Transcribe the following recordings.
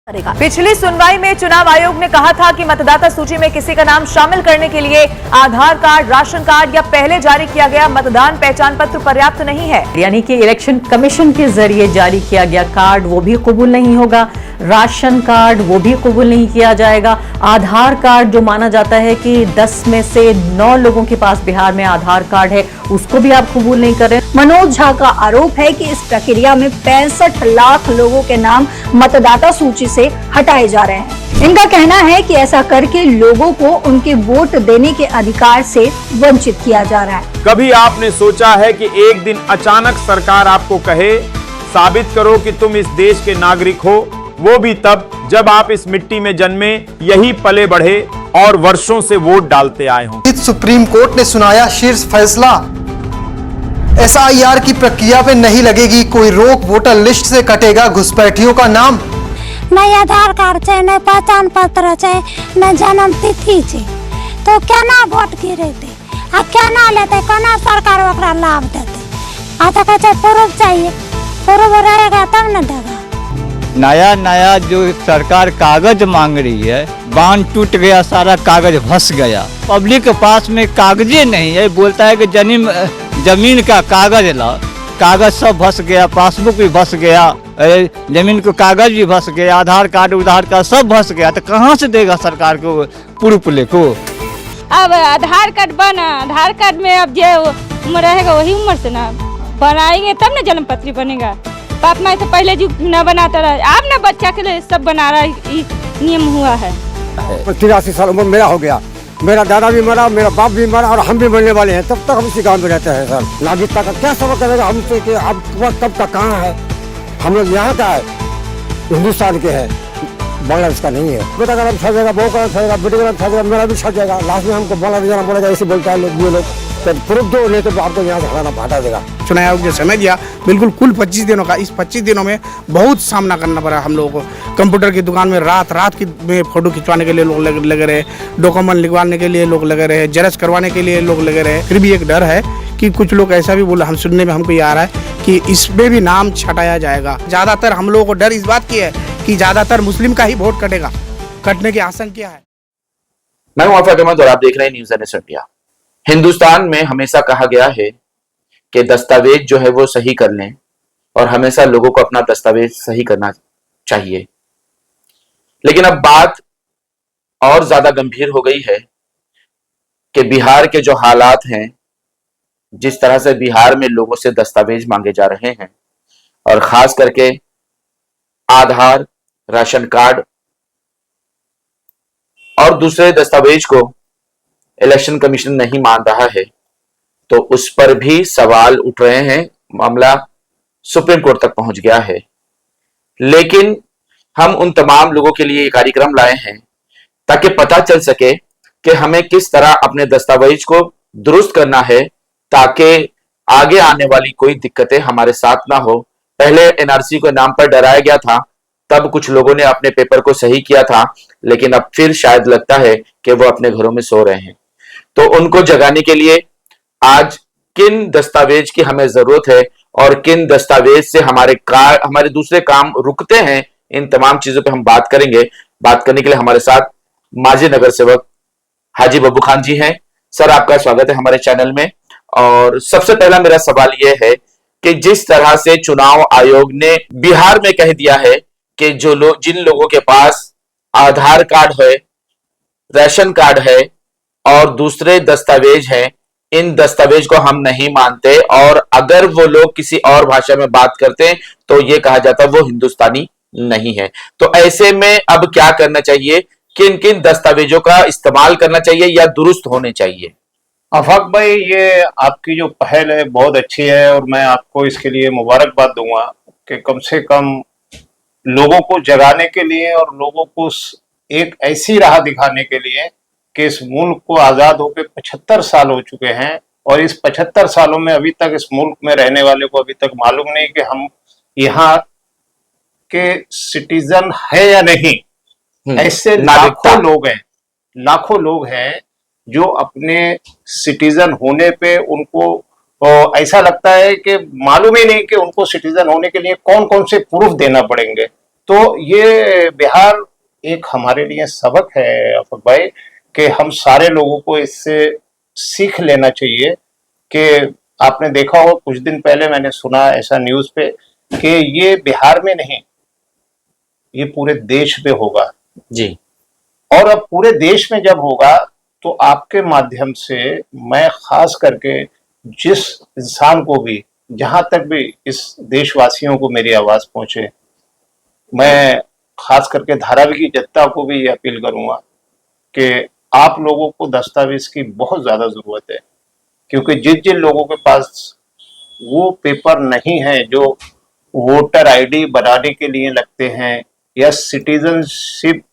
करेगा। पिछली सुनवाई में चुनाव आयोग ने कहा था कि मतदाता सूची में किसी का नाम शामिल करने के लिए आधार कार्ड, राशन कार्ड या पहले जारी किया गया मतदान पहचान पत्र पर्याप्त नहीं है। यानी कि इलेक्शन कमीशन के जरिए जारी किया गया कार्ड वो भी कबूल नहीं होगा, राशन कार्ड वो भी कबूल नहीं किया जाएगा। आधार कार्ड जो माना जाता है कि 10 में से 9 लोगों के पास बिहार में आधार कार्ड है, उसको भी आप कबूल नहीं कर रहे। मनोज झा का आरोप है कि इस प्रक्रिया में 65 लाख लोगों के नाम मतदाता सूची से हटाए जा रहे हैं। इनका कहना है कि ऐसा करके लोगों को उनके वोट देने के अधिकार से वंचित किया जा रहा है। कभी आपने सोचा है कि एक दिन अचानक सरकार आपको कहे साबित करो कि तुम इस देश के नागरिक हो, वो भी तब जब आप इस मिट्टी में जन्मे, यही पले बढ़े और वर्षों से वोट डालते आए हों। सुप्रीम कोर्ट ने सुनाया शीर्ष फैसला, एसआईआर की प्रक्रिया पे नहीं लगेगी कोई रोक, वोटर लिस्ट से कटेगा घुसपैठियों का नाम। नहीं आधार कार्ड चाहिए, नहीं पहचान पत्र चाहिए, नहीं जन्म तिथि चाहिए, तो क्या ना वोट गिरे थे, क्या ना लेते, क्या सरकार वगैरह लाभ देते। आता कहते प्रूफ चाहिए, प्रूफ रहेगा तब न देगा। नया जो सरकार कागज मांग रही है, बांध टूट गया, सारा कागज फंस गया, पब्लिक के पास में कागजे नहीं है। बोलता है कि जमीन का कागज ला, कागज सब फंस गया, पासबुक भी फंस गया, जमीन को कागज भी फंस गया, आधार कार्ड उधार कार्ड सब फंस गया, तो कहाँ से देगा सरकार को प्रूफ को। अब आधार कार्ड बना, आधार कार्ड में अब जो उम्र रहेगा वही उम्र से ना बनाएंगे तब ना जन्म पत्री बनेगा। बाप माँ से पहले जो न बनाता रहा, अब ना बच्चा के लिए सब बना रहा है, नियम हुआ है। 83 साल उम्र मेरा हो गया, मेरा दादा भी मरा, मेरा बाप भी मरा और हम भी मरने वाले हैं, तब तक हम इसी गांव में रहते हैं। सर नागरिकता का क्या सबक करेगा हमसे कि अब कब का कहाँ है। हम लोग यहाँ का है, हिंदुस्तान के हैं, बांग्लादेश का नहीं है। बेटा का नाम छा जाएगा, बहू का नाम छा जाएगा, बेटे का नाम छा जाएगा, मेरा भी छा जाएगा, लास्ट में हमको बांग्लादेश जाना पड़ेगा। ऐसे बोलता है लोग प्रूफ दो, नहीं तो आपको यहाँ से हटाना हटा देगा। चुनाव आयोग जो समय दिया बिल्कुल कुल 25 दिनों का, इस 25 दिनों में बहुत सामना करना पड़ा हम लोगों को। कंप्यूटर की दुकान में रात की में फोटो खिंचवाने के लिए लोग लगे रहे, डॉक्यूमेंट लिखवाने के लिए लोग लगे रहे, जेरॉक्स करवाने के लिए लोग लगे रहे। फिर भी एक डर है कि कुछ लोग ऐसा भी बोला, हम सुनने में हमको ये आ रहा है कि इसमें भी नाम छटाया जाएगा। ज़्यादातर हम लोगों को डर इस बात की है कि ज़्यादातर मुस्लिम का ही वोट कटेगा, कटने की आशंका है। मैं हूं आफाक अहमद और आप देख रहे हैं न्यूज़ NS इंडिया। हिंदुस्तान में हमेशा कहा गया है कि दस्तावेज जो है वो सही कर लें और हमेशा लोगों को अपना दस्तावेज सही करना चाहिए। लेकिन अब बात और ज्यादा गंभीर हो गई है कि बिहार के जो हालात हैं, जिस तरह से बिहार में लोगों से दस्तावेज मांगे जा रहे हैं और खास करके आधार, राशन कार्ड और दूसरे दस्तावेज को इलेक्शन कमीशन नहीं मान रहा है, तो उस पर भी सवाल उठ रहे हैं। मामला सुप्रीम कोर्ट तक पहुंच गया है। लेकिन हम उन तमाम लोगों के लिए ये कार्यक्रम लाए हैं ताकि पता चल सके कि हमें किस तरह अपने दस्तावेज को दुरुस्त करना है ताकि आगे आने वाली कोई दिक्कतें हमारे साथ ना हो। पहले NRC के नाम पर डराया गया था, तब कुछ लोगों ने अपने पेपर को सही किया था, लेकिन अब फिर शायद लगता है कि वो अपने घरों में सो रहे हैं। तो उनको जगाने के लिए आज किन दस्तावेज की हमें जरूरत है और किन दस्तावेज से हमारे दूसरे काम रुकते हैं, इन तमाम चीजों पे हम बात करेंगे। बात करने के लिए हमारे साथ माजी नगर सेवक हाजी बब्बू खान जी हैं। सर, आपका स्वागत है हमारे चैनल में। और सबसे पहला मेरा सवाल यह है कि जिस तरह से चुनाव आयोग ने बिहार में कह दिया है कि जिन लोगों के पास आधार कार्ड है, राशन कार्ड है और दूसरे दस्तावेज हैं, इन दस्तावेज को हम नहीं मानते और अगर वो लोग किसी और भाषा में बात करते हैं तो ये कहा जाता है वो हिंदुस्तानी नहीं है। तो ऐसे में अब क्या करना चाहिए, किन किन दस्तावेजों का इस्तेमाल करना चाहिए या दुरुस्त होने चाहिए? आफाक भाई, ये आपकी जो पहल है बहुत अच्छी है और मैं आपको इसके लिए मुबारकबाद दूंगा कि कम से कम लोगों को जगाने के लिए और लोगों को एक ऐसी राह दिखाने के लिए कि इस मुल्क को आजाद होकर 75 साल हो चुके हैं और इस 75 सालों में अभी तक इस मुल्क में रहने वाले को अभी तक मालूम नहीं कि हम यहाँ के सिटीजन है या नहीं। ऐसे लाखों लोग हैं जो अपने सिटीजन होने पे उनको ऐसा लगता है कि मालूम ही नहीं कि उनको सिटीजन होने के लिए कौन कौन से प्रूफ देना पड़ेंगे। तो ये बिहार एक हमारे लिए सबक है आफाक भाई, कि हम सारे लोगों को इससे सीख लेना चाहिए। कि आपने देखा हो, कुछ दिन पहले मैंने सुना ऐसा न्यूज पे कि ये बिहार में नहीं, ये पूरे देश में होगा जी। और अब पूरे देश में जब होगा तो आपके माध्यम से मैं खास करके जिस इंसान को भी, जहां तक भी इस देशवासियों को मेरी आवाज पहुंचे, मैं खास करके धारावी की जनता को भी ये अपील करूंगा कि आप लोगों को दस्तावेज की बहुत ज्यादा जरूरत है। क्योंकि जिन जिन लोगों के पास वो पेपर नहीं है जो वोटर आईडी बनाने के लिए लगते हैं या सिटीजनशिप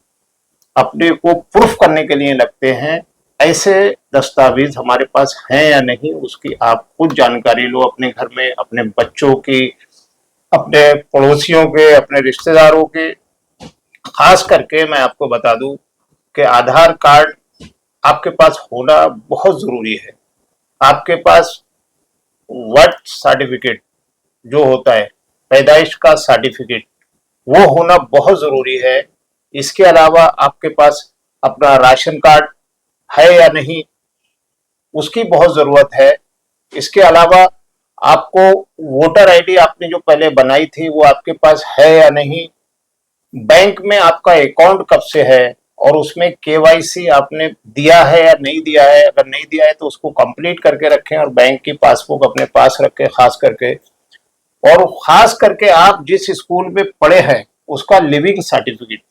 अपने को प्रूफ करने के लिए लगते हैं, ऐसे दस्तावेज हमारे पास हैं या नहीं, उसकी आप खुद जानकारी लो अपने घर में, अपने बच्चों की, अपने पड़ोसियों के, अपने रिश्तेदारों के। खास करके मैं आपको बता दूं कि आधार कार्ड आपके पास होना बहुत जरूरी है। आपके पास बर्थ सर्टिफिकेट जो होता है, पैदाइश का सर्टिफिकेट, वो होना बहुत जरूरी है। इसके अलावा आपके पास अपना राशन कार्ड है या नहीं, उसकी बहुत जरूरत है। इसके अलावा आपको वोटर आईडी आपने जो पहले बनाई थी वो आपके पास है या नहीं, बैंक में आपका अकाउंट कब से है और उसमें केवाईसी आपने दिया है या नहीं दिया है। अगर नहीं दिया है तो उसको कंप्लीट करके रखें और बैंक की पासबुक अपने पास रखें खास करके। और खास करके आप जिस स्कूल में पढ़े हैं उसका लिविंग सर्टिफिकेट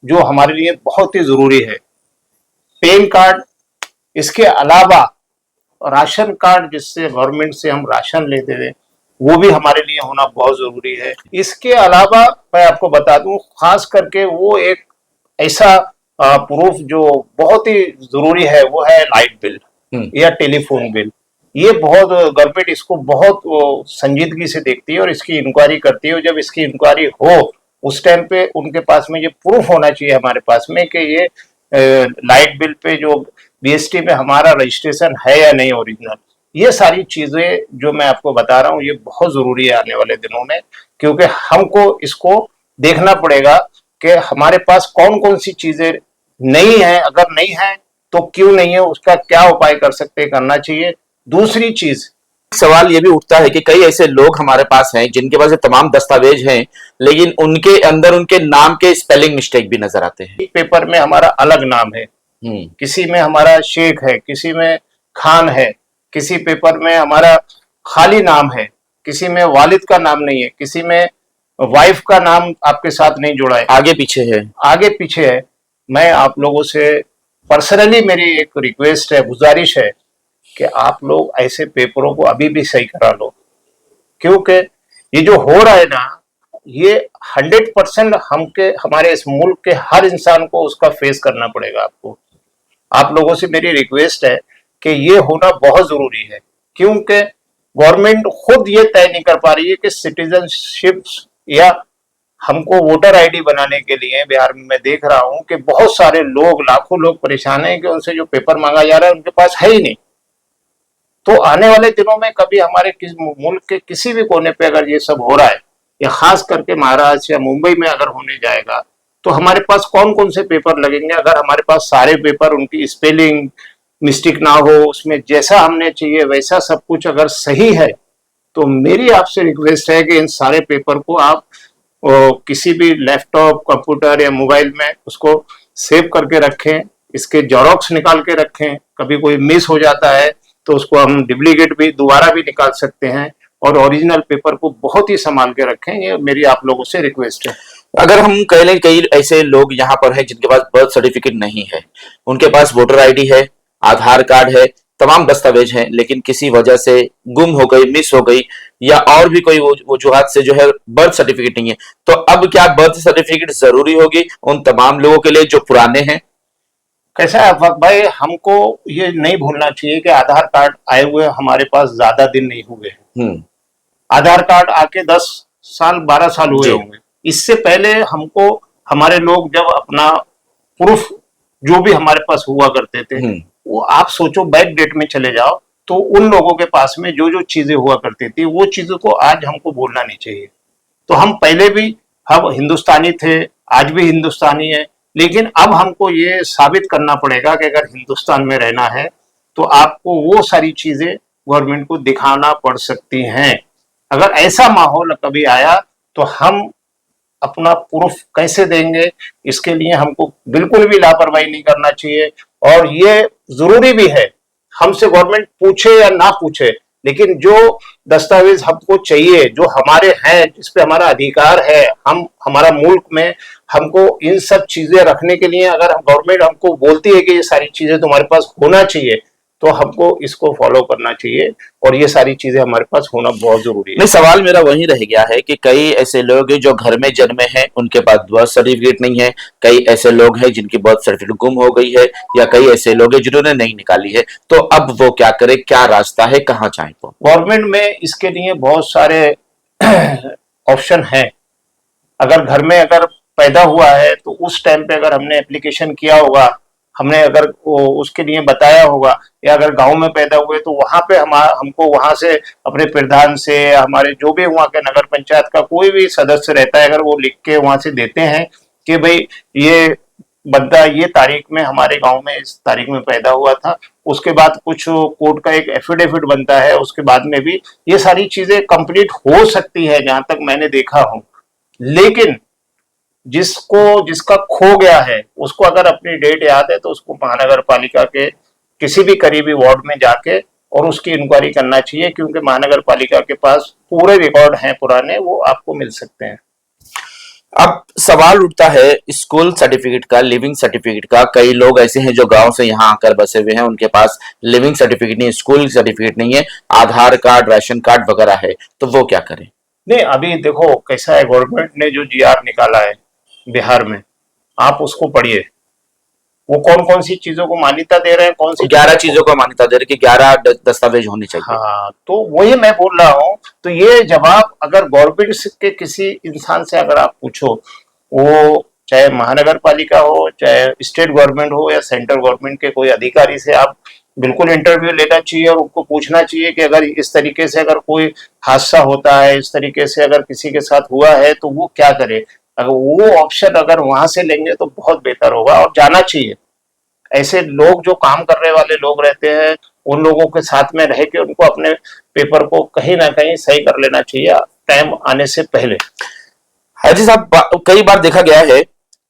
जो हमारे लिए बहुत ही जरूरी है। पैन कार्ड, इसके अलावा राशन कार्ड जिससे गवर्नमेंट से हम राशन लेते थे वो भी हमारे लिए होना बहुत जरूरी है। इसके अलावा मैं आपको बता दूं, खास करके वो एक ऐसा प्रूफ जो बहुत ही जरूरी है वो है लाइट बिल या टेलीफोन बिल। ये बहुत गवर्नमेंट इसको बहुत संजीदगी से देखती है और इसकी इंक्वायरी करती है। जब इसकी इंक्वायरी हो उस टाइम पे उनके पास में ये प्रूफ होना चाहिए हमारे पास में कि ये लाइट बिल पे जो बीएसटी में हमारा रजिस्ट्रेशन है या नहीं ओरिजिनल। ये सारी चीजें जो मैं आपको बता रहा हूँ ये बहुत जरूरी है आने वाले दिनों में, क्योंकि हमको इसको देखना पड़ेगा कि हमारे पास कौन कौन सी चीजें नहीं है, अगर नहीं है तो क्यों नहीं है, उसका क्या उपाय कर सकते हैं, करना चाहिए। दूसरी चीज, सवाल ये भी उठता है कि कई ऐसे लोग हमारे पास हैं जिनके पास ये तमाम दस्तावेज हैं लेकिन उनके अंदर उनके नाम के स्पेलिंग मिस्टेक भी नजर आते हैं। पेपर में हमारा अलग नाम है, किसी में हमारा शेख है, किसी में खान है, किसी पेपर में हमारा खाली नाम है, किसी में वालिद का नाम नहीं है, किसी में वाइफ का नाम आपके साथ नहीं जुड़ा है, आगे पीछे है, आगे पीछे है। मैं आप लोगों से पर्सनली मेरी एक रिक्वेस्ट है, गुजारिश है कि आप लोग ऐसे पेपरों को अभी भी सही करा लो, क्योंकि ये जो हो रहा है ना ये 100% हमारे इस मुल्क के हर इंसान को उसका फेस करना पड़ेगा। आपको, आप लोगों से मेरी रिक्वेस्ट है कि ये होना बहुत जरूरी है, क्योंकि गवर्नमेंट खुद ये तय नहीं कर पा रही है कि सिटीजनशिप या हमको वोटर आईडी बनाने के लिए बिहार में मैं देख रहा हूं कि बहुत सारे लोग, लाखों लोग परेशान हैं कि उनसे जो पेपर मांगा जा रहा है उनके पास है ही नहीं। तो आने वाले दिनों में कभी हमारे मुल्क के किसी भी कोने पे अगर ये सब हो रहा है या खास करके महाराष्ट्र या मुंबई में अगर होने जाएगा तो हमारे पास कौन कौन से पेपर लगेंगे। अगर हमारे पास सारे पेपर, उनकी स्पेलिंग मिस्टेक ना हो, उसमें जैसा हमने चाहिए वैसा सब कुछ अगर सही है, तो मेरी आपसे रिक्वेस्ट है कि इन सारे पेपर को आप किसी भी लैपटॉप, कंप्यूटर या मोबाइल में उसको सेव करके रखें, इसके जेरॉक्स निकाल के रखें। कभी कोई मिस हो जाता है तो उसको हम डुप्लीकेट भी दोबारा भी निकाल सकते हैं, और ओरिजिनल पेपर को बहुत ही संभाल के रखें। ये मेरी आप लोगों से रिक्वेस्ट है। अगर हम कह लें कई ऐसे लोग यहाँ पर हैं जिनके पास बर्थ सर्टिफिकेट नहीं है, उनके पास वोटर आईडी है, आधार कार्ड है, तमाम दस्तावेज हैं, लेकिन किसी वजह से गुम हो गई, मिस हो गई या और भी कोई वजूहात से जो है बर्थ सर्टिफिकेट नहीं है, तो अब क्या बर्थ सर्टिफिकेट जरूरी होगी उन तमाम लोगों के लिए जो पुराने हैं? कैसा है आफाक भाई, हमको ये नहीं भूलना चाहिए कि आधार कार्ड आए हुए हमारे पास ज्यादा दिन नहीं हुए हैं। आधार कार्ड आके 10 साल 12 साल हुए होंगे। इससे पहले हमको हमारे लोग जब अपना प्रूफ जो भी हमारे पास हुआ करते थे वो आप सोचो बैक डेट में चले जाओ तो उन लोगों के पास में जो जो चीजें हुआ करती थी वो चीजों को आज हमको बोलना नहीं चाहिए। तो हम पहले भी हम हिंदुस्तानी थे, आज भी हिंदुस्तानी है, लेकिन अब हमको ये साबित करना पड़ेगा कि अगर हिंदुस्तान में रहना है तो आपको वो सारी चीजें गवर्नमेंट को दिखाना पड़ सकती हैं। अगर ऐसा माहौल कभी आया तो हम अपना प्रूफ कैसे देंगे, इसके लिए हमको बिल्कुल भी लापरवाही नहीं करना चाहिए। और ये जरूरी भी है, हमसे गवर्नमेंट पूछे या ना पूछे, लेकिन जो दस्तावेज हमको चाहिए, जो हमारे हैं, जिस पे हमारा अधिकार है, हम हमारा मुल्क में हमको इन सब चीजें रखने के लिए अगर हम गवर्नमेंट हमको बोलती है कि ये सारी चीजें तुम्हारे पास होना चाहिए, तो हमको इसको फॉलो करना चाहिए और ये सारी चीजें हमारे पास होना बहुत जरूरी है। नहीं, सवाल मेरा वही रह गया है कि कई ऐसे लोग हैं जो घर में जन्मे हैं, उनके पास बर्थ सर्टिफिकेट नहीं है, कई ऐसे लोग हैं जिनकी बर्थ सर्टिफिकेट गुम हो गई है, या कई ऐसे लोग हैं जिन्होंने नहीं निकाली है, तो अब वो क्या करे, क्या रास्ता है, कहाँ जाए वो? गवर्नमेंट में इसके लिए बहुत सारे ऑप्शन हैं। अगर घर में अगर पैदा हुआ है तो उस टाइम पे अगर हमने एप्लीकेशन किया होगा, हमने अगर उसके लिए बताया होगा, या अगर गांव में पैदा हुए तो वहां पे हमको वहां से अपने प्रधान से, हमारे जो भी वहां के नगर पंचायत का कोई भी सदस्य रहता है, अगर वो लिख के वहां से देते हैं कि भाई ये बंदा ये तारीख में हमारे गांव में इस तारीख में पैदा हुआ था, उसके बाद कुछ कोर्ट का एक एफिडेविट बनता है, उसके बाद में भी ये सारी चीजें कंप्लीट हो सकती है जहां तक मैंने देखा हूं। लेकिन जिसका खो गया है उसको अगर अपनी डेट याद है तो उसको महानगर पालिका के किसी भी करीबी वार्ड में जाके और उसकी इंक्वायरी करना चाहिए, क्योंकि महानगर पालिका के पास पूरे रिकॉर्ड हैं पुराने, वो आपको मिल सकते हैं। अब सवाल उठता है स्कूल सर्टिफिकेट का, लिविंग सर्टिफिकेट का। कई लोग ऐसे हैं जो गांव से यहाँ आकर बसे हुए हैं, उनके पास लिविंग सर्टिफिकेट नहीं है, स्कूल सर्टिफिकेट नहीं है, आधार कार्ड, राशन कार्ड वगैरह है, तो वो क्या करें? नहीं, अभी देखो कैसा है, गवर्नमेंट ने जो जीआर निकाला है बिहार में, आप उसको पढ़िए, वो कौन कौन सी चीजों को मान्यता दे रहे हैं, कौन सी 11 चीजों को मान्यता दे रहे कि 11 दस्तावेज होने चाहिए। हाँ, तो वही मैं बोल रहा हूँ। तो ये जवाब अगर गवर्नमेंट के किसी इंसान से अगर आप पूछो, वो चाहे महानगर पालिका हो, चाहे स्टेट गवर्नमेंट हो, या सेंट्रल गवर्नमेंट के कोई अधिकारी से आप बिल्कुल इंटरव्यू लेना चाहिए और उनको पूछना चाहिए कि अगर इस तरीके से अगर कोई हादसा होता है, इस तरीके से अगर किसी के साथ हुआ है तो वो क्या करे। अगर वो ऑप्शन अगर वहां से लेंगे तो बहुत बेहतर होगा, और जाना चाहिए। ऐसे लोग जो काम करने वाले लोग रहते हैं, उन लोगों के साथ में रह के उनको अपने पेपर को कहीं ना कहीं सही कर लेना चाहिए टाइम आने से पहले। हाजी साहब, कई बार देखा गया है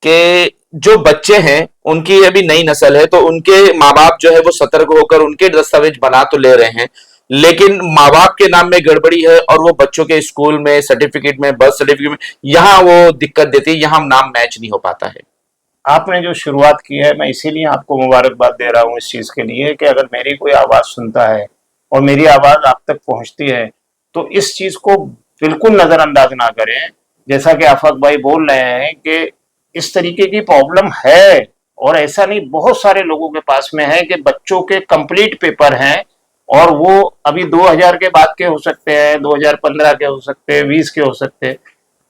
कि जो बच्चे हैं उनकी अभी नई नस्ल है, तो उनके माँ बाप जो है वो सतर्क होकर उनके दस्तावेज बना तो ले रहे हैं, लेकिन माँ बाप के नाम में गड़बड़ी है और वो बच्चों के स्कूल में, सर्टिफिकेट में, बर्थ सर्टिफिकेट में, यहाँ वो दिक्कत देती है, यहाँ नाम मैच नहीं हो पाता है। आपने जो शुरुआत की है, मैं इसीलिए आपको मुबारकबाद दे रहा हूँ इस चीज के लिए कि अगर मेरी कोई आवाज सुनता है और मेरी आवाज आप तक पहुंचती है तो इस चीज को बिल्कुल नजरअंदाज ना करें। जैसा कि आफाक भाई बोल रहे हैं कि इस तरीके की प्रॉब्लम है, और ऐसा नहीं, बहुत सारे लोगों के पास में है कि बच्चों के कंप्लीट पेपर हैं और वो अभी 2000 के बाद के हो सकते हैं, 2015 के हो सकते हैं, 20 के हो सकते हैं,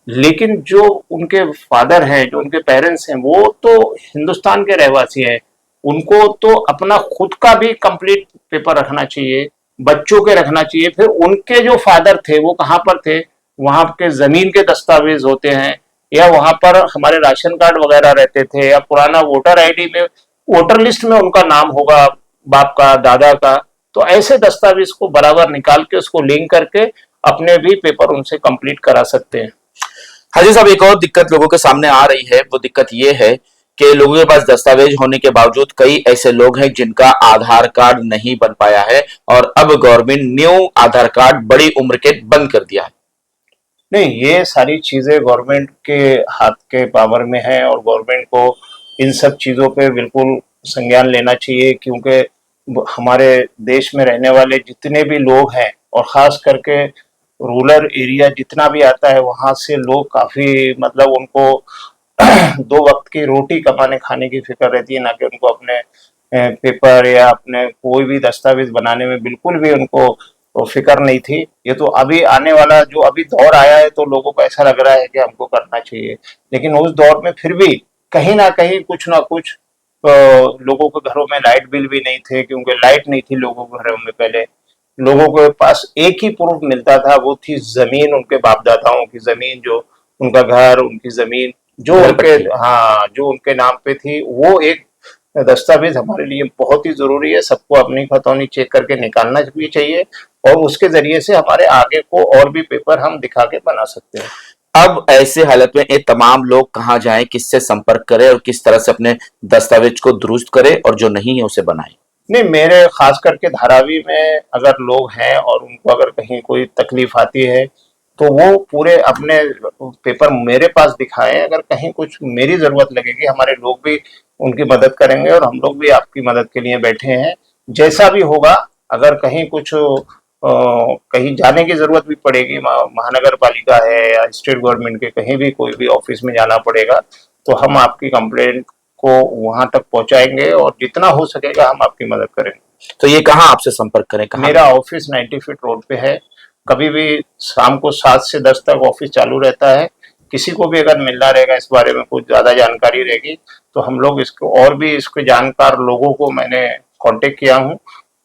लेकिन जो उनके फादर हैं, जो उनके पेरेंट्स हैं, वो तो हिंदुस्तान के रहवासी हैं। उनको तो अपना खुद का भी कंप्लीट पेपर रखना चाहिए, बच्चों के रखना चाहिए। फिर उनके जो फादर थे वो कहाँ पर थे, वहां के जमीन के दस्तावेज होते हैं, या वहां पर हमारे राशन कार्ड वगैरह रहते थे, या पुराना वोटर आईडी में, वोटर लिस्ट में उनका नाम होगा, बाप का, दादा का। तो ऐसे दस्तावेज को बराबर निकाल के उसको लिंक करके अपने भी पेपर उनसे कंप्लीट करा सकते हैं। हाजी साहब, एक और दिक्कत लोगों के सामने आ रही है, वो दिक्कत ये है कि लोगों के पास दस्तावेज होने के बावजूद कई ऐसे लोग हैं जिनका आधार कार्ड नहीं बन पाया है, और अब गवर्नमेंट न्यू आधार कार्ड बड़ी उम्र के बंद कर दिया है। नहीं, ये सारी चीजें गवर्नमेंट के हाथ के पावर में है, और गवर्नमेंट को इन सब चीजों पे बिल्कुल संज्ञान लेना चाहिए, क्योंकि हमारे देश में रहने वाले जितने भी लोग हैं, और खास करके रूरल एरिया जितना भी आता है, वहां से लोग काफी, मतलब उनको 2 वक्त की रोटी कमाने खाने की फिक्र रहती है, ना कि उनको अपने पेपर या अपने कोई भी दस्तावेज बनाने में बिल्कुल भी उनको फिक्र नहीं थी। ये तो अभी आने वाला जो अभी दौर आया है, तो लोगों को ऐसा लग रहा है कि हमको करना चाहिए, लेकिन उस दौर में फिर भी कहीं ना कहीं कुछ ना कुछ लोगों के घरों में लाइट बिल भी नहीं थे, क्योंकि लाइट नहीं थी लोगों के घरों में। पहले लोगों के पास एक ही प्रूफ मिलता था, वो थी जमीन, उनके बाप दादाओं की जमीन जो उनका घर, उनकी जमीन जो उनके जो उनके नाम पे थी, वो एक दस्तावेज हमारे लिए बहुत ही जरूरी है। सबको अपनी खतौनी चेक करके निकालना भी चाहिए और उसके जरिए से हमारे आगे को और भी पेपर हम दिखा के बना सकते हैं। अब ऐसे हालत में ये तमाम लोग कहाँ जाएं, किससे संपर्क करें और किस तरह से अपने दस्तावेज को दुरुस्त करें और जो नहीं है उसे बनाएं? नहीं, मेरे खास करके धारावी में अगर लोग हैं और उनको अगर कहीं कोई तकलीफ आती है तो वो पूरे अपने पेपर मेरे पास दिखाएं। अगर कहीं कुछ मेरी जरूरत लगेगी, हमारे लोग भी उनकी मदद करेंगे और हम लोग भी आपकी मदद के लिए बैठे हैं। जैसा भी होगा, अगर कहीं कुछ कहीं जाने की जरूरत भी पड़ेगी, महानगर पालिका है या स्टेट गवर्नमेंट के कहीं भी कोई भी ऑफिस में जाना पड़ेगा, तो हम आपकी कंप्लेंट को वहां तक पहुंचाएंगे और जितना हो सकेगा हम आपकी मदद करेंगे। तो ये कहाँ आपसे संपर्क करें? मेरा ऑफिस 90 फीट रोड पे है। कभी भी शाम को 7 से 10 तक ऑफिस चालू रहता है। किसी को भी अगर मिलना रहेगा, इस बारे में कुछ ज्यादा जानकारी रहेगी, तो हम लोग इसको और भी इसके जानकार लोगों को मैंने कांटेक्ट किया हूं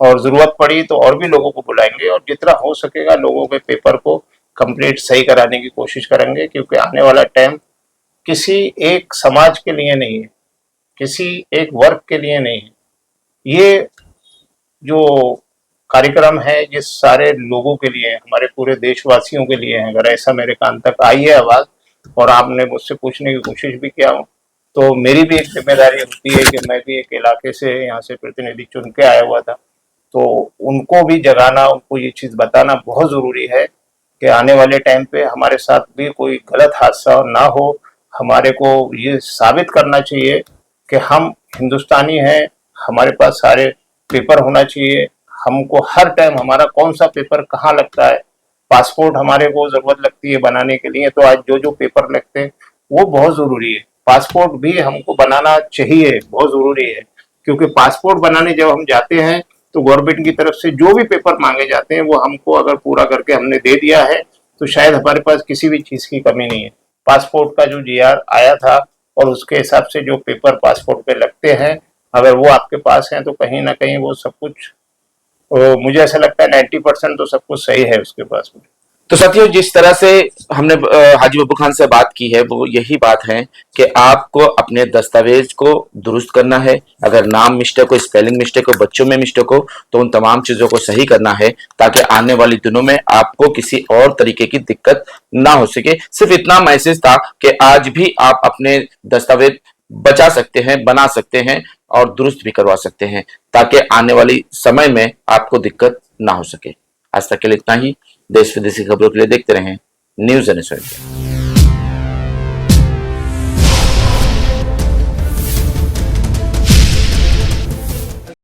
और जरूरत पड़ी तो और भी लोगों को बुलाएंगे और जितना हो सकेगा लोगों के पेपर को कंप्लीट सही कराने की कोशिश करेंगे। क्योंकि आने वाला टाइम किसी एक समाज के लिए नहीं है, किसी एक वर्ग के लिए नहीं है। ये जो कार्यक्रम है ये सारे लोगों के लिए, हमारे पूरे देशवासियों के लिए है। अगर ऐसा मेरे कान तक आई है आवाज और आपने मुझसे पूछने की कोशिश भी किया हो, तो मेरी भी एक जिम्मेदारी होती है कि मैं भी एक इलाके से यहाँ से प्रतिनिधि चुन के आया हुआ था, तो उनको भी जगाना, उनको ये चीज बताना बहुत जरूरी है कि आने वाले टाइम पे हमारे साथ भी कोई गलत हादसा ना हो। हमारे को ये साबित करना चाहिए कि हम हिंदुस्तानी हैं, हमारे पास सारे पेपर होना चाहिए। हमको हर टाइम हमारा कौन सा पेपर कहाँ लगता है, पासपोर्ट हमारे को जरूरत लगती है बनाने के लिए, तो आज जो पेपर लगते हैं वो बहुत जरूरी है। पासपोर्ट भी हमको बनाना चाहिए, बहुत जरूरी है। क्योंकि पासपोर्ट बनाने जब हम जाते हैं तो गवर्नमेंट की तरफ से जो भी पेपर मांगे जाते हैं वो हमको अगर पूरा करके हमने दे दिया है तो शायद हमारे पास किसी भी चीज की कमी नहीं है। पासपोर्ट का जो GR आया था और उसके हिसाब से जो पेपर पासपोर्ट पे लगते हैं, अगर वो आपके पास हैं तो कहीं ना कहीं वो सब कुछ, मुझे ऐसा लगता है 90% तो सब कुछ सही है उसके पास में। तो साथियों, जिस तरह से हमने हाजी बाबू खान से बात की है वो यही बात है कि आपको अपने दस्तावेज को दुरुस्त करना है। अगर नाम मिस्टेक हो, स्पेलिंग मिस्टेक हो, बच्चों में मिस्टेक हो, तो उन तमाम चीजों को सही करना है ताकि आने वाले दिनों में आपको किसी और तरीके की दिक्कत ना हो सके। सिर्फ इतना मैसेज था कि आज भी आप अपने दस्तावेज बचा सकते हैं, बना सकते हैं और दुरुस्त भी करवा सकते हैं ताकि आने वाली समय में आपको दिक्कत ना हो सके। आज तक के लिए इतना ही। देश विदेशी खबरों के लिए देखते रहें न्यूज़ NS।